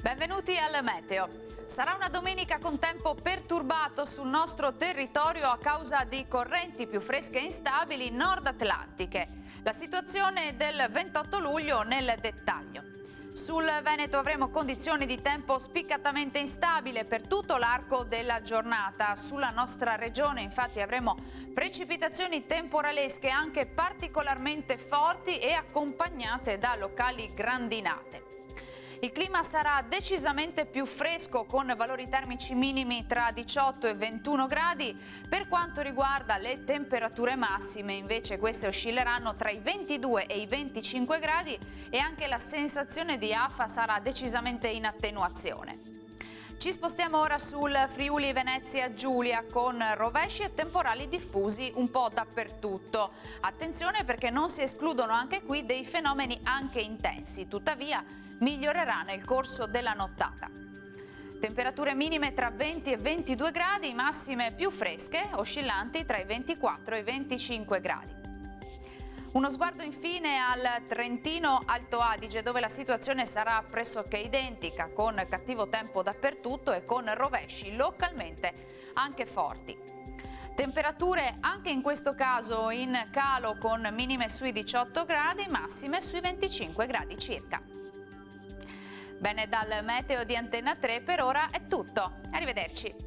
Benvenuti al Meteo. Sarà una domenica con tempo perturbato sul nostro territorio a causa di correnti più fresche e instabili nord-atlantiche. La situazione del 28 luglio nel dettaglio. Sul Veneto avremo condizioni di tempo spiccatamente instabile per tutto l'arco della giornata. Sulla nostra regione infatti avremo precipitazioni temporalesche anche particolarmente forti e accompagnate da locali grandinate. Il clima sarà decisamente più fresco con valori termici minimi tra 18 e 21 gradi. Per quanto riguarda le temperature massime, invece queste oscilleranno tra i 22 e i 25 gradi e anche la sensazione di afa sarà decisamente in attenuazione. Ci spostiamo ora sul Friuli Venezia Giulia con rovesci e temporali diffusi un po' dappertutto. Attenzione perché non si escludono anche qui dei fenomeni anche intensi, tuttavia migliorerà nel corso della nottata. Temperature minime tra 20 e 22 gradi, massime più fresche, oscillanti tra i 24 e i 25 gradi. Uno sguardo infine al Trentino Alto Adige, dove la situazione sarà pressoché identica, con cattivo tempo dappertutto e con rovesci localmente anche forti. Temperature anche in questo caso in calo, con minime sui 18 gradi, massime sui 25 gradi circa. Bene, dal Meteo di Antenna 3 per ora è tutto. Arrivederci.